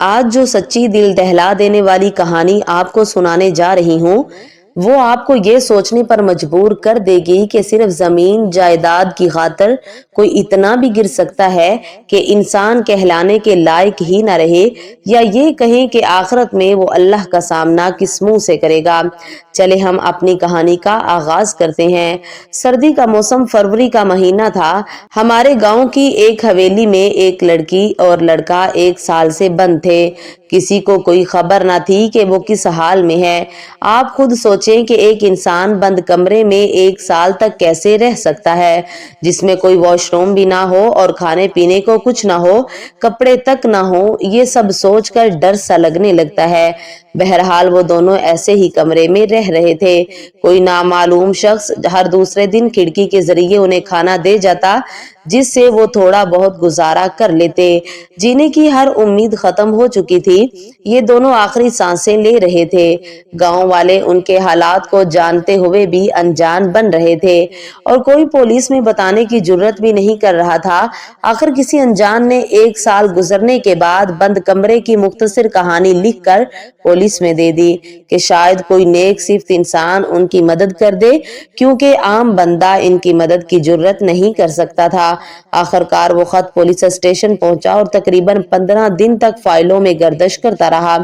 آج جو سچی دل دہلا دینے والی کہانی آپ کو سنانے جا رہی ہوں وہ آپ کو یہ سوچنے پر مجبور کر دے گی کہ صرف زمین جائیداد کی خاطر کوئی اتنا بھی گر سکتا ہے کہ انسان کہلانے کے لائق ہی نہ رہے، یا یہ کہیں کہ آخرت میں وہ اللہ کا سامنا کس منہ سے کرے گا۔ چلے ہم اپنی کہانی کا آغاز کرتے ہیں۔ سردی کا موسم، فروری کا مہینہ تھا۔ ہمارے گاؤں کی ایک حویلی میں ایک لڑکی اور لڑکا 1 سال سے بند تھے۔ کسی کو کوئی خبر نہ تھی کہ وہ کس حال میں ہے۔ آپ خود سوچیں کہ ایک انسان بند کمرے میں 1 سال تک کیسے رہ سکتا ہے، جس میں کوئی واش روم بھی نہ ہو اور کھانے پینے کو کچھ نہ ہو، کپڑے تک نہ ہو۔ یہ سب سوچ کر ڈر سا لگنے لگتا ہے۔ بہرحال وہ دونوں ایسے ہی کمرے میں رہ رہے تھے۔ کوئی نامعلوم شخص ہر دوسرے دن کھڑکی کے ذریعے انہیں کھانا دے جاتا، جس سے وہ تھوڑا بہت گزارا کر لیتے۔ جینے کی ہر امید ختم ہو چکی تھی۔ یہ دونوں آخری سانسیں لے رہے تھے۔ گاؤں والے ان کے حالات کو جانتے ہوئے بھی انجان بن رہے تھے، اور کوئی پولیس میں بتانے کی جرت بھی نہیں کر رہا تھا۔ آخر کسی انجان نے 1 سال گزرنے کے بعد بند کمرے کی مختصر کہانی لکھ کر پولیس میں دے دی کہ شاید کوئی نیک صفت انسان ان کی مدد کر دے، کیونکہ عام بندہ ان کی مدد کی جرت نہیں کر سکتا تھا۔ آخر کار وہ خط پولیس اسٹیشن پہنچا اور تقریباً 15 دن تک فائلوں میں گردش کرتا رہا۔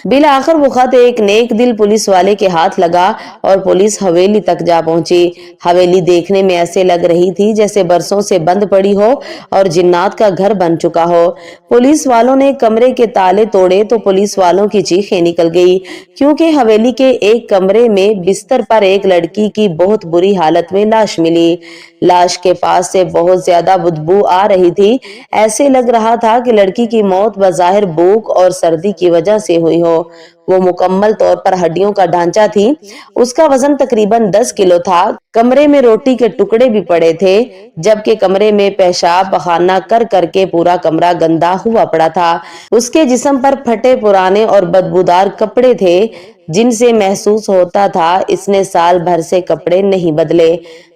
بالآخر وہ خط ایک نیک دل پولیس والے کے ہاتھ لگا اور پولیس حویلی تک جا پہنچی۔ حویلی دیکھنے میں ایسے لگ رہی تھی جیسے برسوں سے بند پڑی ہو اور جنات کا گھر بن چکا ہو۔ پولیس والوں نے کمرے کے تالے توڑے تو پولیس والوں کی چیخیں نکل گئی، کیونکہ حویلی کے ایک کمرے میں بستر پر ایک لڑکی کی بہت بری حالت میں لاش ملی۔ لاش کے پاس سے بہت زیادہ بدبو آ رہی تھی۔ ایسے لگ رہا تھا کہ لڑکی کی موت بظاہر بھوک اور سردی کی وجہ سے ہوئی ہو۔ وہ مکمل طور پر ہڈیوں کا ڈھانچہ تھی۔ اس کا وزن تقریباً 10 کلو تھا۔ کمرے میں روٹی کے ٹکڑے بھی پڑے تھے، جبکہ کمرے میں پیشاب پخانہ کر کر کے پورا کمرہ گندا ہوا پڑا تھا۔ اس کے جسم پر پھٹے پرانے اور بدبودار کپڑے تھے، جن سے محسوس ہوتا تھا اس نے سال بھر سے کپڑے نہیں بدلے۔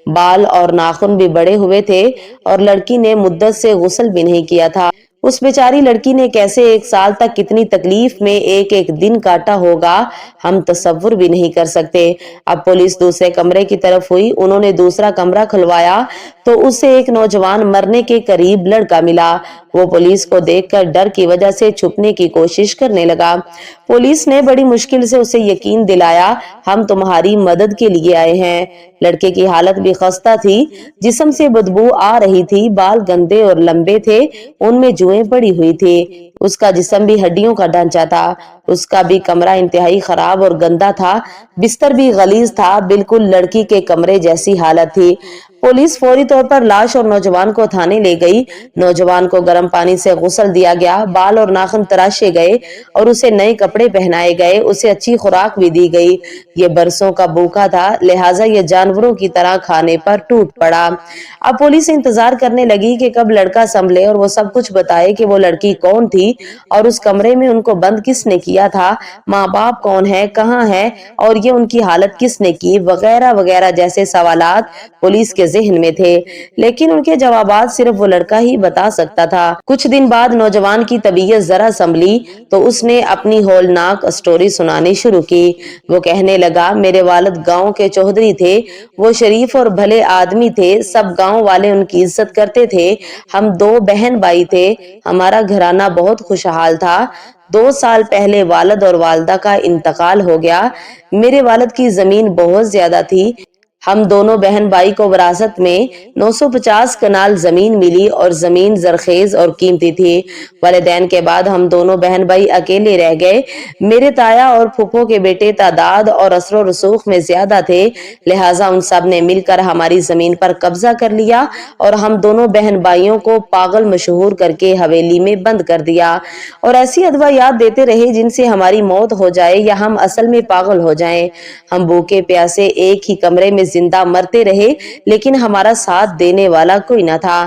بال اور ناخن بھی بڑے ہوئے تھے اور لڑکی نے مدت سے غسل بھی نہیں کیا تھا۔ اس بیچاری لڑکی نے کیسے 1 سال تک کتنی تکلیف میں ایک ایک دن کاٹا ہوگا، ہم تصور بھی نہیں کر سکتے۔ اب پولیس دوسرے کمرے کی طرف ہوئی۔ انہوں نے دوسرا کمرہ کھلوایا تو اسے ایک نوجوان مرنے کے قریب لڑکا ملا۔ وہ پولیس کو دیکھ کر ڈر کی وجہ سے چھپنے کی کوشش کرنے لگا۔ پولیس نے بڑی مشکل سے اسے یقین دلایا، ہم تمہاری مدد کے لیے آئے ہیں۔ لڑکے کی حالت بھی خستہ تھی، جسم سے بدبو آ رہی تھی، بال گندے اور لمبے تھے، ان میں جوئیں پڑی ہوئی تھی۔ اس کا جسم بھی ہڈیوں کا ڈھانچہ تھا۔ اس کا بھی کمرہ انتہائی خراب اور گندا تھا، بستر بھی غلیظ تھا، بالکل لڑکی کے کمرے جیسی حالت تھی۔ پولیس فوری طور پر لاش اور نوجوان کو تھانے لے گئی۔ نوجوان کو گرم پانی سے غسل دیا گیا، بال اور ناخن تراشے گئے اور اسے نئے کپڑے پہنائے گئے۔ اسے اچھی خوراک بھی دی گئی۔ یہ برسوں کا بھوکا تھا، لہٰذا یہ جانوروں کی طرح کھانے پر ٹوٹ پڑا۔ اب پولیس انتظار کرنے لگی کہ کب لڑکا سنبھلے اور وہ سب کچھ بتائے کہ وہ لڑکی کون تھی اور اس کمرے میں ان کو بند کس نے کیا تھا، ماں باپ کون ہے، کہاں ہے، اور یہ ان کی حالت کس نے کی، وغیرہ وغیرہ جیسے سوالات پولیس کے ذہن میں تھے، لیکن ان کے جوابات صرف وہ لڑکا ہی بتا سکتا تھا۔ کچھ دن بعد نوجوان کی طبیعت ذرا سنبھلی تو اس نے اپنی ہولناک سٹوری سنانی شروع کی۔ وہ کہنے لگا، میرے والد گاؤں کے چودھری تھے، وہ شریف اور بھلے آدمی تھے، سب گاؤں والے ان کی عزت کرتے تھے۔ ہم 2 بہن بھائی تھے، ہمارا گھرانہ بہت خوشحال تھا۔ 2 سال پہلے والد اور والدہ کا انتقال ہو گیا۔ میرے والد کی زمین بہت زیادہ تھی۔ ہم دونوں بہن بھائی کو وراثت میں 950 کنال زمین ملی اور زمین زرخیز اور قیمتی تھی۔ والدین کے بعد ہم دونوں بہن بھائی اکیلے رہ گئے۔ میرے تایا اور پھپھو کے بیٹے تعداد اور اثر و رسوخ میں زیادہ تھے، لہٰذا ان سب نے مل کر ہماری زمین پر قبضہ کر لیا اور ہم دونوں بہن بھائیوں کو پاگل مشہور کر کے حویلی میں بند کر دیا اور ایسی ادویات دیتے رہے جن سے ہماری موت ہو جائے یا ہم اصل میں پاگل ہو جائیں۔ ہم بھوکے پیاسے ایک ہی کمرے میں زندہ مرتے رہے، لیکن ہمارا ساتھ دینے والا کوئی نہ تھا۔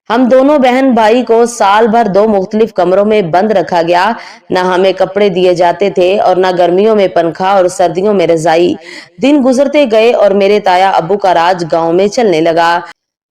ہم دونوں بہن بھائی کو سال بھر 2 مختلف کمروں میں بند رکھا گیا۔ نہ ہمیں کپڑے دیے جاتے تھے اور نہ گرمیوں میں پنکھا اور سردیوں میں رضائی۔ دن گزرتے گئے اور میرے تایا ابو کا راج گاؤں میں چلنے لگا۔